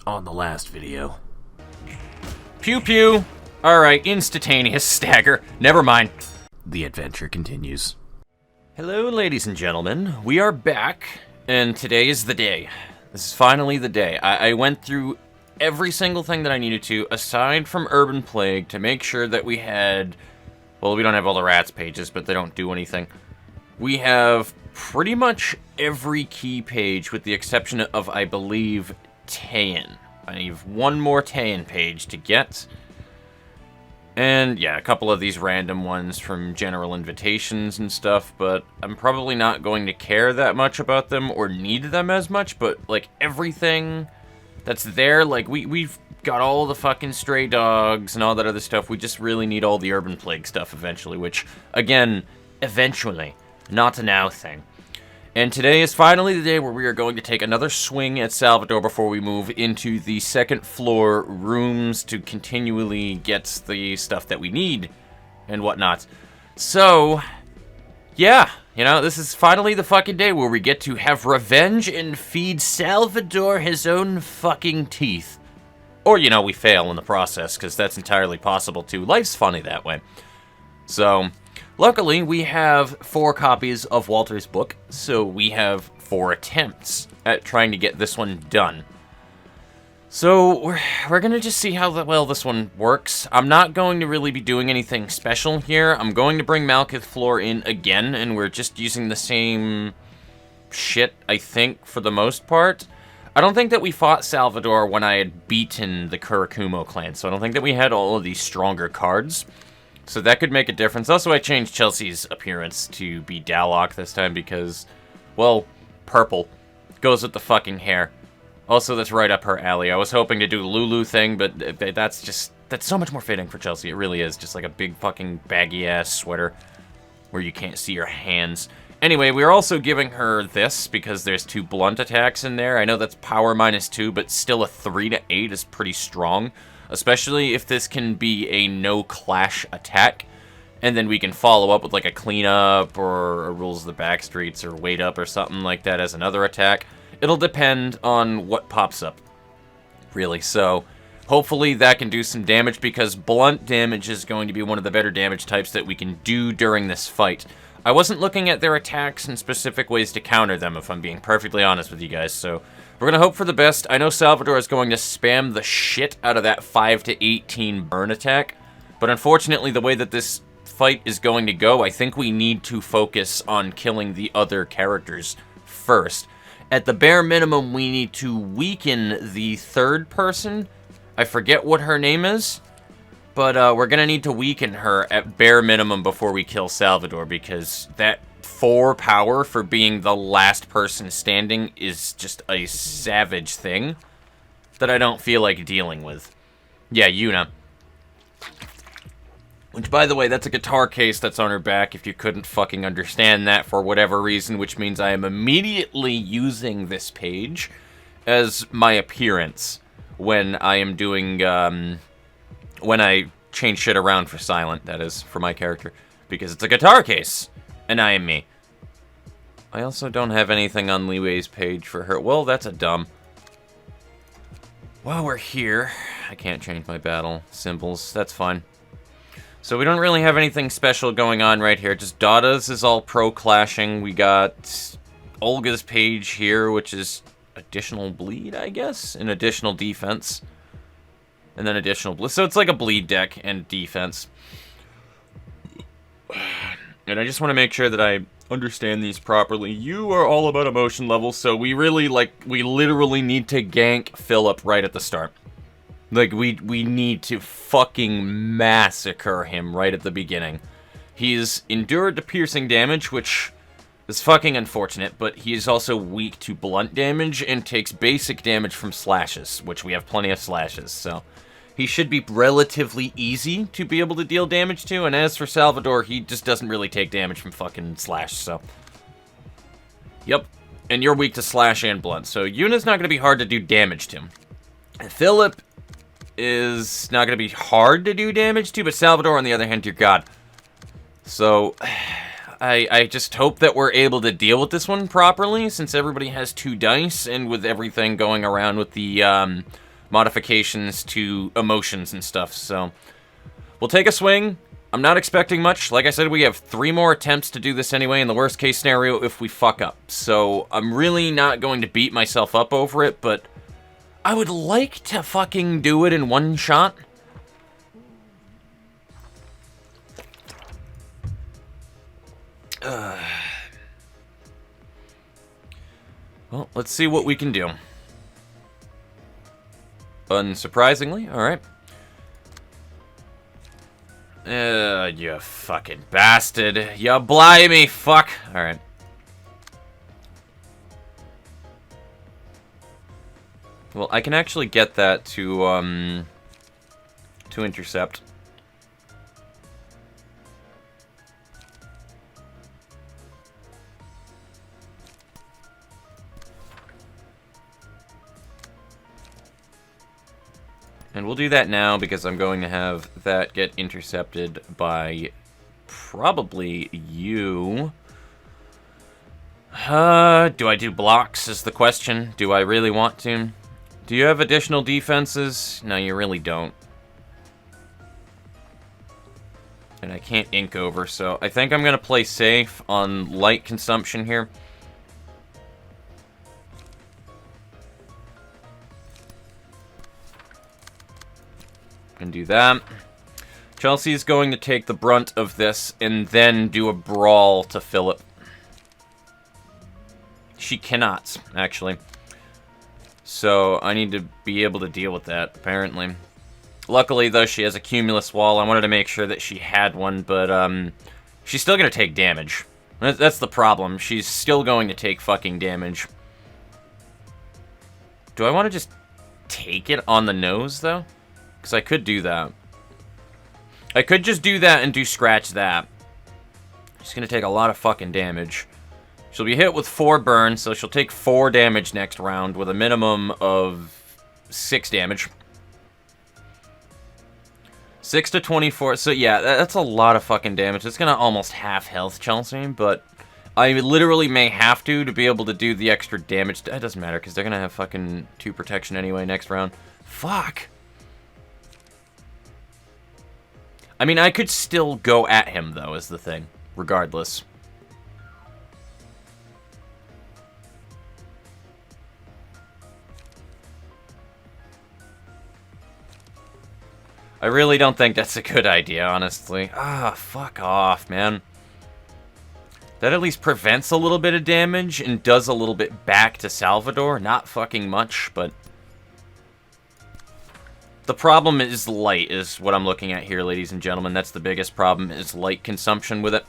on the last video. Pew pew! Alright, instantaneous stagger. Never mind. The adventure continues. Hello, ladies and gentlemen. We are back, and today is the day. This is finally the day. I went through every single thing that I needed to, aside from Urban Plague, to make sure that we had... Well, we don't have all the rats pages, but they don't do anything. We have pretty much every key page, with the exception of, I believe, Tayan. I need one more Tayan page to get. And, yeah, a couple of these random ones from general invitations and stuff, but I'm probably not going to care that much about them or need them as much, but, like, everything that's there, like, we've got all the fucking stray dogs and all that other stuff. We just really need all the Urban Plague stuff eventually, which, again, eventually, not a now thing. And today is finally the day where we are going to take another swing at Salvador before we move into the second floor rooms to continually get the stuff that we need and whatnot. So, yeah, you know, this is finally the fucking day where we get to have revenge and feed Salvador his own fucking teeth. Or, you know, we fail in the process, because that's entirely possible too. Life's funny that way. So... luckily, we have 4 copies of Walter's book, so we have 4 attempts at trying to get this one done. So, we're gonna just see how well this one works. I'm not going to really be doing anything special here. I'm going to bring Malkuth Floor in again, and we're just using the same shit, I think, for the most part. I don't think that we fought Salvador when I had beaten the Kurakumo clan, so I don't think that we had all of these stronger cards. So that could make a difference. Also, I changed Chelsea's appearance to be Dalok this time because, well, purple. Goes with the fucking hair. Also, that's right up her alley. I was hoping to do the Lulu thing, but that's so much more fitting for Chelsea. It really is. Just like a big fucking baggy-ass sweater where you can't see your hands. Anyway, we're also giving her this because there's 2 blunt attacks in there. I know that's power -2, but still a 3 to 8 is pretty strong. Especially if this can be a no-clash attack, and then we can follow up with like a cleanup or a rules of the backstreets or wait up or something like that as another attack. It'll depend on what pops up, really. So hopefully that can do some damage, because blunt damage is going to be one of the better damage types that we can do during this fight. I wasn't looking at their attacks and specific ways to counter them, if I'm being perfectly honest with you guys, so... we're going to hope for the best. I know Salvador is going to spam the shit out of that 5 to 18 burn attack, but unfortunately the way that this fight is going to go, I think we need to focus on killing the other characters first. At the bare minimum, we need to weaken the third person. I forget what her name is, but we're going to need to weaken her at bare minimum before we kill Salvador, because that 4 power for being the last person standing is just a savage thing that I don't feel like dealing with. Yeah, Yuna. Which, by the way, that's a guitar case that's on her back, if you couldn't fucking understand that for whatever reason, which means I am immediately using this page as my appearance when I am doing, when I change shit around for Silent, that is, for my character. Because it's a guitar case! And I am me. I also don't have anything on Liwei's page for her. Well, that's a dumb. While we're here, I can't change my battle symbols. That's fine. So we don't really have anything special going on right here. Just Dada's is all pro-clashing. We got Olga's page here, which is additional bleed, I guess? And additional defense. And then additional bleed. So it's like a bleed deck and defense. And I just want to make sure that I understand these properly. You are all about emotion levels, so we really, we literally need to gank Philip right at the start. Like, we need to fucking massacre him right at the beginning. He's endured the piercing damage, which is fucking unfortunate, but he is also weak to blunt damage and takes basic damage from slashes, which we have plenty of slashes, so... he should be relatively easy to be able to deal damage to, and as for Salvador, he just doesn't really take damage from fucking slash, so... yep. And you're weak to slash and blunt, so Yuna's not going to be hard to do damage to. Philip is not going to be hard to do damage to, but Salvador, on the other hand, dear God. So, I just hope that we're able to deal with this one properly, since everybody has 2 dice, and with everything going around with the modifications to emotions and stuff. So we'll take a swing. I'm not expecting much. Like I said, we have 3 more attempts to do this anyway, in the worst case scenario if we fuck up. So I'm really not going to beat myself up over it, but I would like to fucking do it in one shot. Well, let's see what we can do. Unsurprisingly, alright. You fucking bastard. You blimey fuck. Alright. Well, I can actually get that to intercept. And we'll do that now because I'm going to have that get intercepted by probably you. Do I do blocks is the question. Do I really want to? Do you have additional defenses? No, you really don't. And I can't ink over, so I think I'm going to play safe on light consumption here. And do that. Chelsea's going to take the brunt of this and then do a brawl to fill it. She cannot, actually. So I need to be able to deal with that, apparently. Luckily, though, she has a cumulus wall. I wanted to make sure that she had one, but she's still going to take damage. That's the problem. She's still going to take fucking damage. Do I want to just take it on the nose, though? Because I could do that. I could just do that and do scratch that. She's going to take a lot of fucking damage. She'll be hit with 4 burns, so she'll take 4 damage next round with a minimum of 6 damage. 6 to 24. So yeah, that's a lot of fucking damage. It's going to almost half health Chelsea, but I literally may have to be able to do the extra damage. It doesn't matter, because they're going to have fucking 2 protection anyway next round. Fuck. I mean, I could still go at him, though, is the thing. Regardless. I really don't think that's a good idea, honestly. Ah, fuck off, man. That at least prevents a little bit of damage and does a little bit back to Salvador. Not fucking much, but... The problem is light, is what I'm looking at here, ladies and gentlemen. That's the biggest problem, is light consumption with it.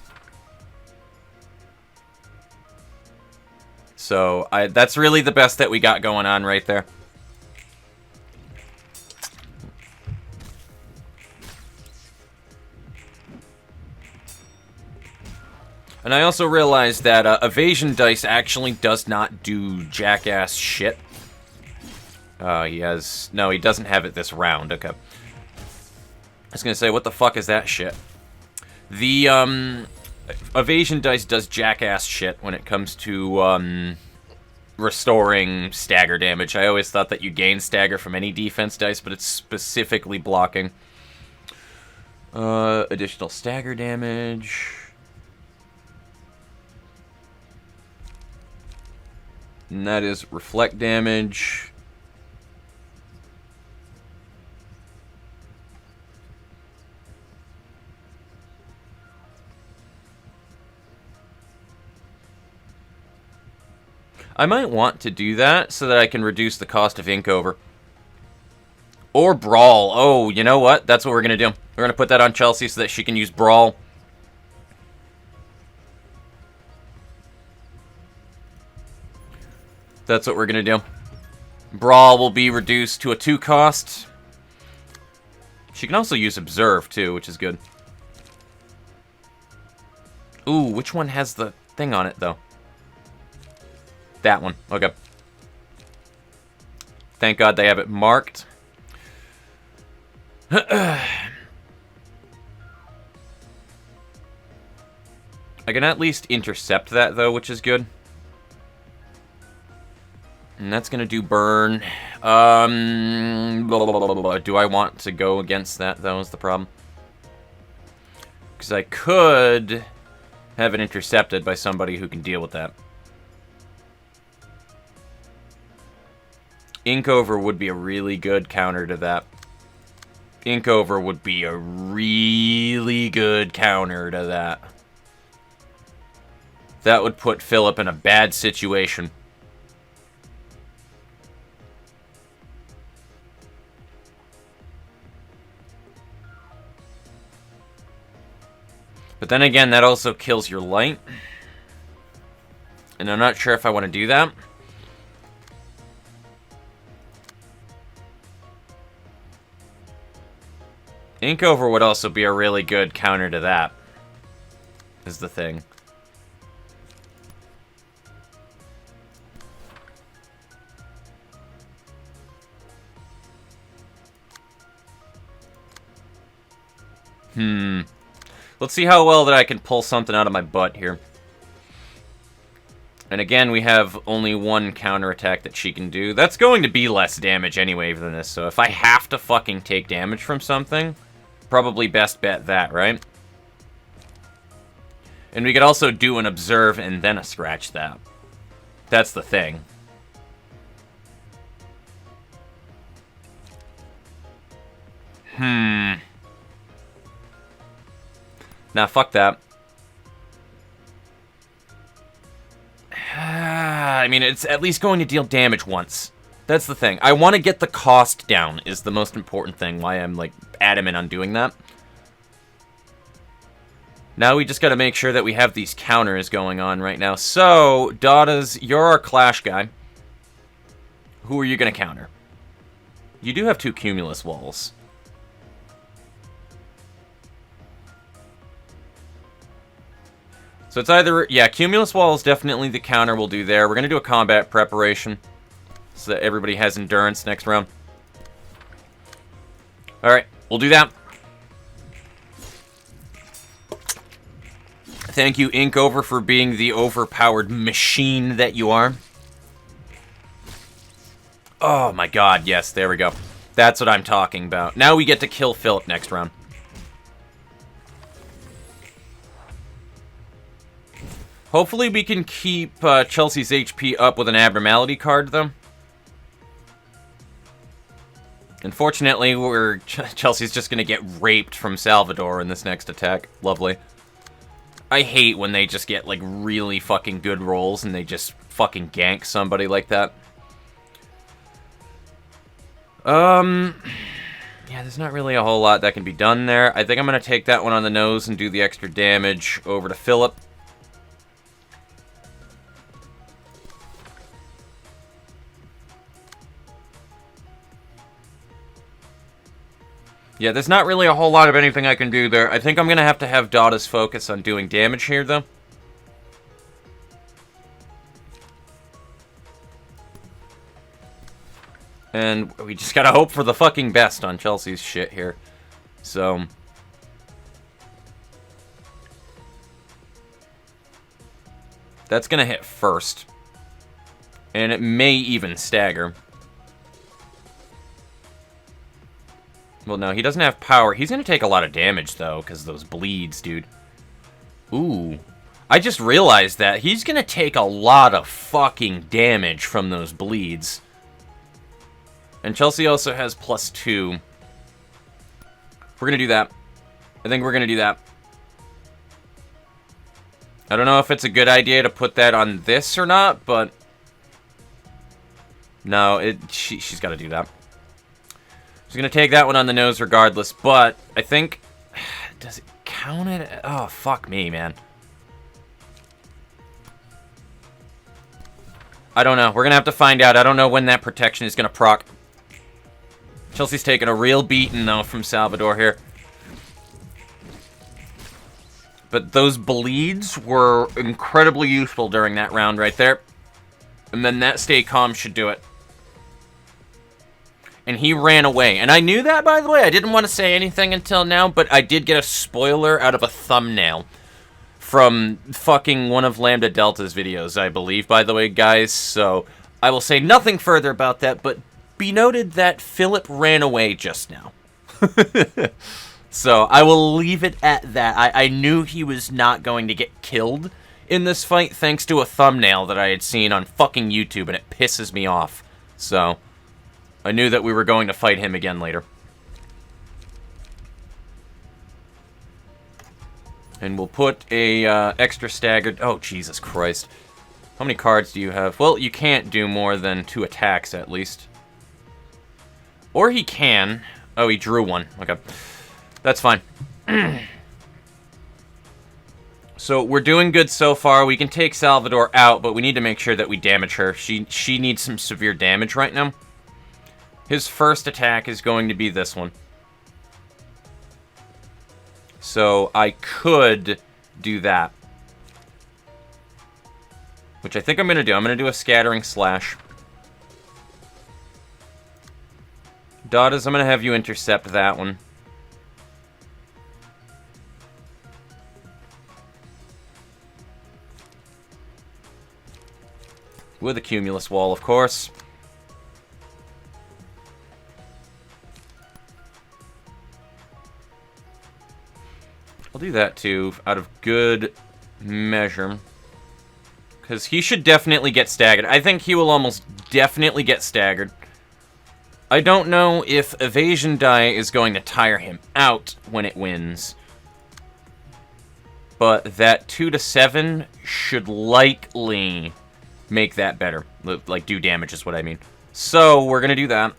So, that's really the best that we got going on right there. And I also realized that evasion dice actually does not do jackass shit. He has... No, he doesn't have it this round. Okay. I was gonna say, what the fuck is that shit? The, evasion dice does jackass shit when it comes to, restoring stagger damage. I always thought that you gain stagger from any defense dice, but it's specifically blocking. Additional stagger damage... And that is reflect damage. I might want to do that so that I can reduce the cost of ink over. Or brawl. Oh, you know what? That's what we're going to do. We're going to put that on Chelsea so that she can use brawl. That's what we're going to do. Brawl will be reduced to a 2 cost. She can also use Observe, too, which is good. Ooh, which one has the thing on it, though? That one. Okay. Thank God they have it marked. I can at least intercept that, though, which is good. And that's going to do burn. Do I want to go against that, though, is the problem. Because I could have it intercepted by somebody who can deal with that. Inkover would be a really good counter to that. Inkover would be a really good counter to that. That would put Philip in a bad situation. But then again, that also kills your light. And I'm not sure if I want to do that. Inkover would also be a really good counter to that. Is the thing. Let's see how well that I can pull something out of my butt here. And again, we have only one counterattack that she can do. That's going to be less damage anyway than this, so if I have to fucking take damage from something, probably best bet that, right? And we could also do an observe and then a scratch that. That's the thing. Nah, fuck that. I mean, it's at least going to deal damage once. That's the thing. I want to get the cost down is the most important thing, why I'm, like, adamant on doing that. Now we just got to make sure that we have these counters going on right now. So, Dada's, you're our Clash guy. Who are you going to counter? You do have 2 Cumulus walls. So it's either, yeah, Cumulus Wall is definitely the counter we'll do there. We're going to do a combat preparation so that everybody has endurance next round. Alright, we'll do that. Thank you, Inkover, for being the overpowered machine that you are. Oh my god, yes, there we go. That's what I'm talking about. Now we get to kill Philip next round. Hopefully we can keep Chelsea's HP up with an abnormality card, though. Unfortunately, Chelsea's just going to get raped from Salvador in this next attack. Lovely. I hate when they just get, like, really fucking good rolls and they just fucking gank somebody like that. Yeah, there's not really a whole lot that can be done there. I think I'm going to take that one on the nose and do the extra damage over to Philip. Yeah, there's not really a whole lot of anything I can do there. I think I'm going to have Dada's focus on doing damage here, though. And we just gotta hope for the fucking best on Chelsea's shit here. So... that's gonna hit first. And it may even stagger. Well, no, he doesn't have power. He's going to take a lot of damage, though, because of those bleeds, dude. Ooh. I just realized that. He's going to take a lot of fucking damage from those bleeds. And Chelsea also has +2. We're going to do that. I think we're going to do that. I don't know if it's a good idea to put that on this or not, but... no, she's got to do that. She's going to take that one on the nose regardless, but I think... does it count it? Oh, fuck me, man. I don't know. We're going to have to find out. I don't know when that protection is going to proc. Chelsea's taking a real beating, though, from Salvador here. But those bleeds were incredibly useful during that round right there. And then that stay calm should do it. And he ran away. And I knew that, by the way. I didn't want to say anything until now, but I did get a spoiler out of a thumbnail from fucking one of Lambda Delta's videos, I believe, by the way, guys. So I will say nothing further about that, but be noted that Philip ran away just now. So I will leave it at that. I knew he was not going to get killed in this fight thanks to a thumbnail that I had seen on fucking YouTube, and it pisses me off. So I knew that we were going to fight him again later. And we'll put a extra staggered... Oh, Jesus Christ. How many cards do you have? Well, you can't do more than 2 attacks, at least. Or he can. Oh, he drew one. Okay. That's fine. So, we're doing good so far. We can take Salvador out, but we need to make sure that we damage her. She needs some severe damage right now. His first attack is going to be this one. So, I could do that. Which I think I'm going to do. I'm going to do a Scattering Slash. Daughters, I'm going to have you intercept that one. With a Cumulus Wall, of course. I'll do that too, out of good measure. Because he should definitely get staggered. I think he will almost definitely get staggered. I don't know if Evasion Die is going to tire him out when it wins. But that 2 to 7 should likely make that better. Like, do damage is what I mean. So, we're going to do that.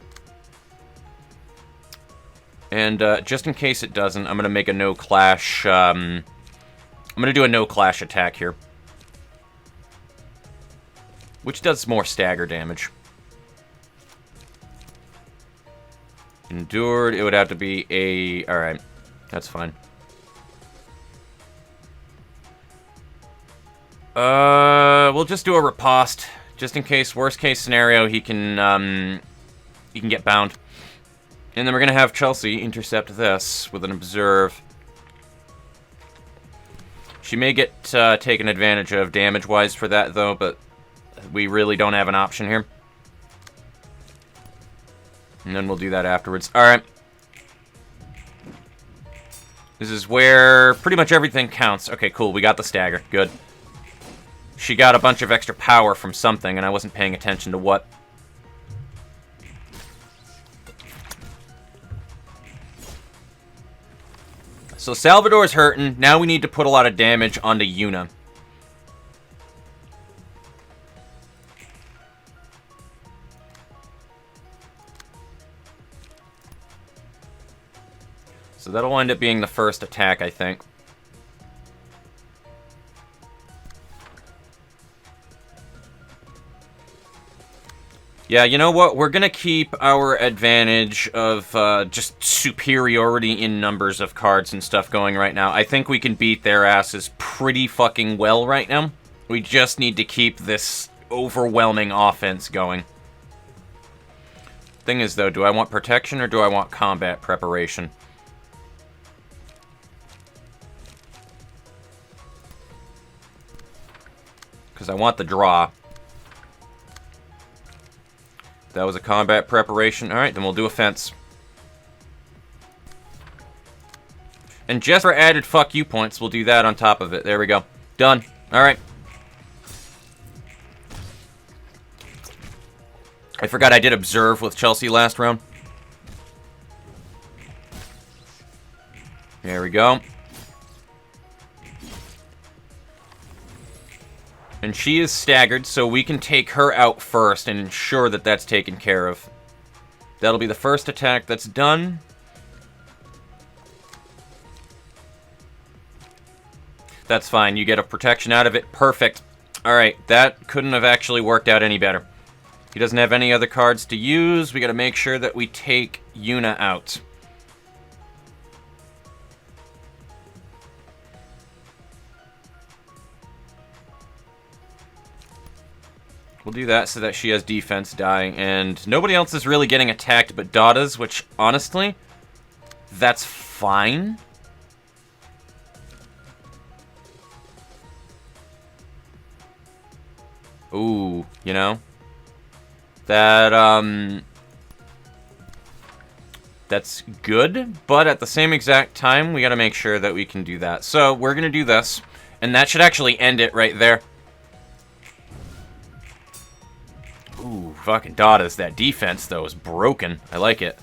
And just in case it doesn't, I'm going to make a no-clash... I'm going to do a no-clash attack here. Which does more stagger damage. Endured, it would have to be a... Alright, that's fine. We'll just do a riposte. Just in case, worst case scenario, he can get bound. And then we're going to have Chelsea intercept this with an observe. She may get taken advantage of damage-wise for that, though, but we really don't have an option here. And then we'll do that afterwards. Alright. This is where pretty much everything counts. Okay, cool. We got the stagger. Good. She got a bunch of extra power from something, and I wasn't paying attention to what. So Salvador's hurting. Now we need to put a lot of damage onto Yuna. So that'll end up being the first attack, I think. Yeah, you know what? We're going to keep our advantage of just superiority in numbers of cards and stuff going right now. I think we can beat their asses pretty fucking well right now. We just need to keep this overwhelming offense going. Thing is, though, do I want protection or do I want combat preparation? Because I want the draw. That was a combat preparation. Alright, then we'll do a fence. And just for added fuck you points, we'll do that on top of it. There we go. Done. Alright. I forgot I did observe with Chelsea last round. There we go. And she is staggered, so we can take her out first and ensure that that's taken care of. That'll be the first attack that's done. That's fine. You get a protection out of it. Perfect. Alright, that couldn't have actually worked out any better. He doesn't have any other cards to use. We gotta make sure that we take Yuna out. We'll do that so that she has defense die, and nobody else is really getting attacked but Dada's, which, honestly, that's fine. Ooh, you know? that, that's good, but at the same exact time, we gotta make sure that we can do that. So, we're gonna do this, and that should actually end it right there. Ooh, fucking Dada's. That defense, though, is broken. I like it.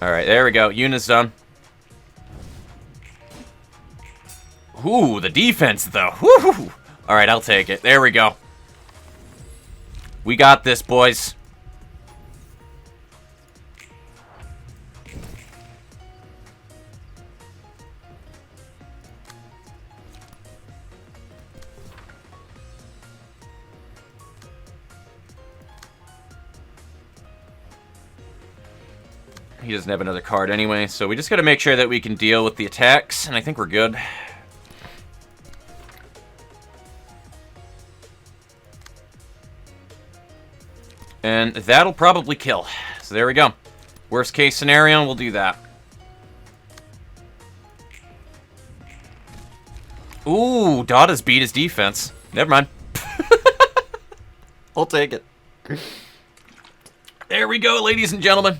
Alright, there we go. Yuna's done. Ooh, the defense, though. Woo! Alright, I'll take it. There we go. We got this, boys. He doesn't have another card anyway, so we just gotta make sure that we can deal with the attacks, and I think we're good. And that'll probably kill. So there we go. Worst case scenario, we'll do that. Ooh, Dada's beat his defense. Never mind. I'll take it. There we go, ladies and gentlemen.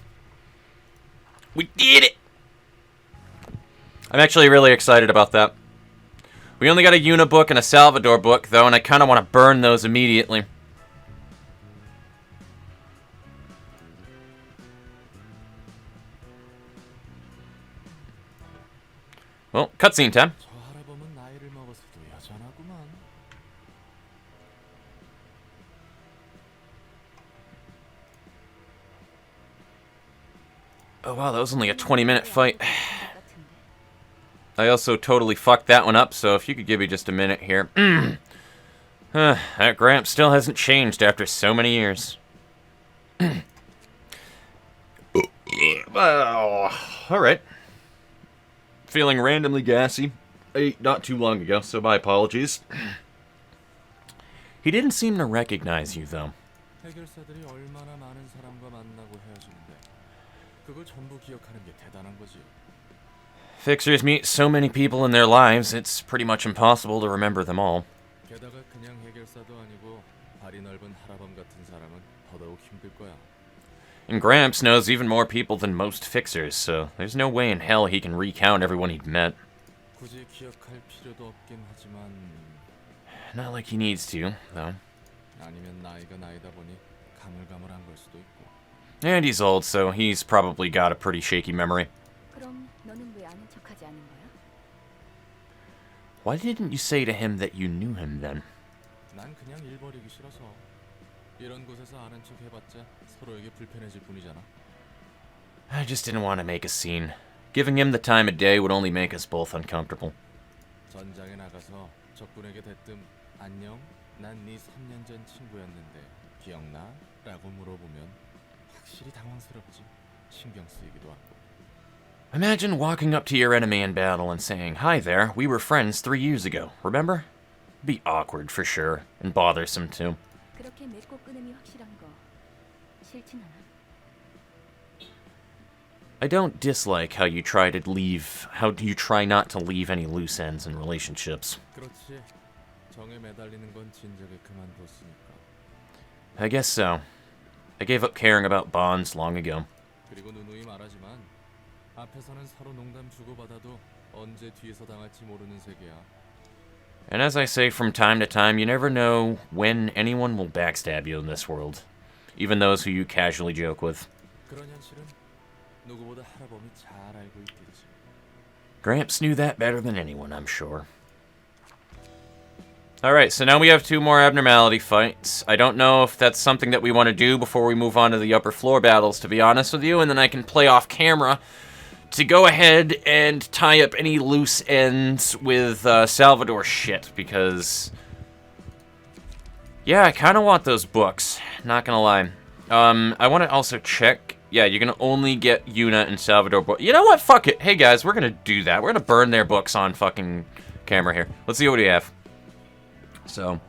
We did it! I'm actually really excited about that. We only got a Yuna book and a Salvador book, though, and I kind of want to burn those immediately. Well, cutscene time. Oh wow, that was only a 20-minute fight. I also totally fucked that one up, so if you could give me just a minute here. That Gramps still hasn't changed after so many years. Alright. Feeling randomly gassy. I ate not too long ago, so my apologies. He didn't seem to recognize you, though. Fixers meet so many people in their lives, it's pretty much impossible to remember them all. And Gramps knows even more people than most Fixers, so there's no way in hell he can recount everyone he'd met. Not like he needs to, though. And he's old, so he's probably got a pretty shaky memory. Why didn't you say to him that you knew him then? I just didn't want to make a scene. Giving him the time of day would only make us both uncomfortable. Imagine walking up to your enemy in battle and saying, "Hi there, we were friends 3 years ago, remember?" Be awkward for sure, and bothersome too. I don't dislike how you try not to leave any loose ends in relationships. I guess so. I gave up caring about bonds long ago. And as I say from time to time, you never know when anyone will backstab you in this world. Even those who you casually joke with. Gramps knew that better than anyone, I'm sure. Alright, so now we have 2 more abnormality fights. I don't know if that's something that we want to do before we move on to the upper floor battles, to be honest with you, and then I can play off camera to go ahead and tie up any loose ends with Salvador shit, because... yeah, I kind of want those books, not gonna lie. I want to also check... yeah, you're gonna only get Yuna and Salvador books. You know what? Fuck it. Hey guys, we're gonna do that. We're gonna burn their books on fucking camera here. Let's see what we have. So,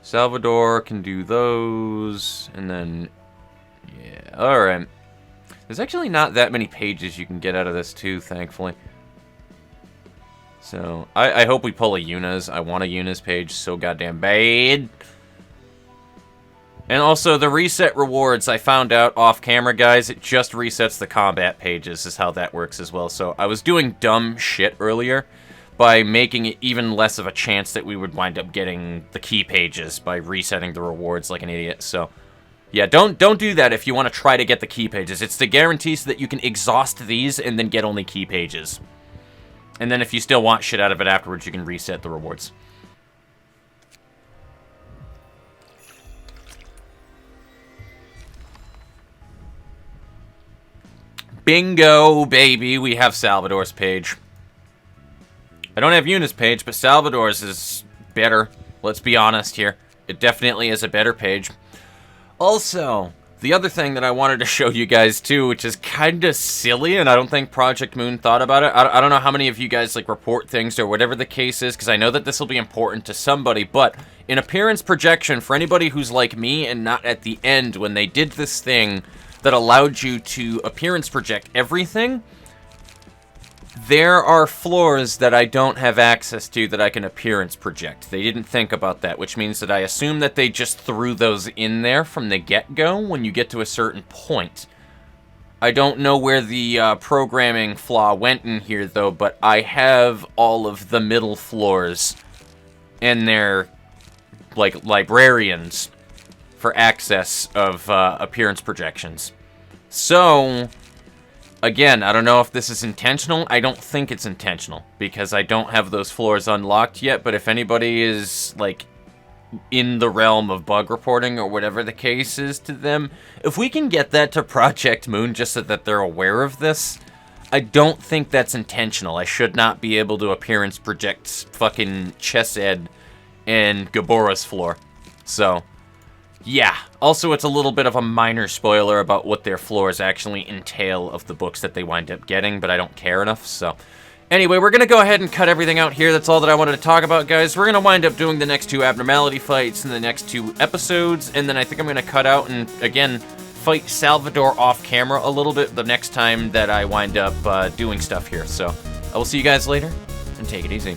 Salvador can do those, and then, yeah, alright. There's actually not that many pages you can get out of this too, thankfully. So, I hope we pull a Yuna's. I want a Yuna's page so goddamn bad. And also, the reset rewards, I found out off camera, guys, it just resets the combat pages, is how that works as well. So I was doing dumb shit earlier by making it even less of a chance that we would wind up getting the key pages by resetting the rewards like an idiot. So, yeah, don't do that if you want to try to get the key pages. It's the guarantee so that you can exhaust these and then get only key pages. And then if you still want shit out of it afterwards, you can reset the rewards. Bingo, baby, we have Salvador's page. I don't have Yuna's page, but Salvador's is better. Let's be honest here. It definitely is a better page. Also, the other thing that I wanted to show you guys too, which is kind of silly, and I don't think Project Moon thought about it. I don't know how many of you guys like report things or whatever the case is, because I know that this will be important to somebody, but in appearance projection, for anybody who's like me and not at the end when they did this thing that allowed you to appearance project everything, there are floors that I don't have access to that I can appearance project. They didn't think about that, which means that I assume that they just threw those in there from the get-go when you get to a certain point. I don't know where the programming flaw went in here, though, but I have all of the middle floors and their, like, librarians for access of appearance projections. So, again, I don't know if this is intentional. I don't think it's intentional, because I don't have those floors unlocked yet, but if anybody is, like, in the realm of bug reporting or whatever the case is to them, if we can get that to Project Moon just so that they're aware of this, I don't think that's intentional. I should not be able to appearance project fucking Chesed and Gabora's floor. So, yeah. Also, it's a little bit of a minor spoiler about what their floors actually entail of the books that they wind up getting, but I don't care enough, so. Anyway, we're going to go ahead and cut everything out here. That's all that I wanted to talk about, guys. We're going to wind up doing the next 2 abnormality fights in the next 2 episodes, and then I think I'm going to cut out and, again, fight Salvador off camera a little bit the next time that I wind up doing stuff here. So, I will see you guys later, and take it easy.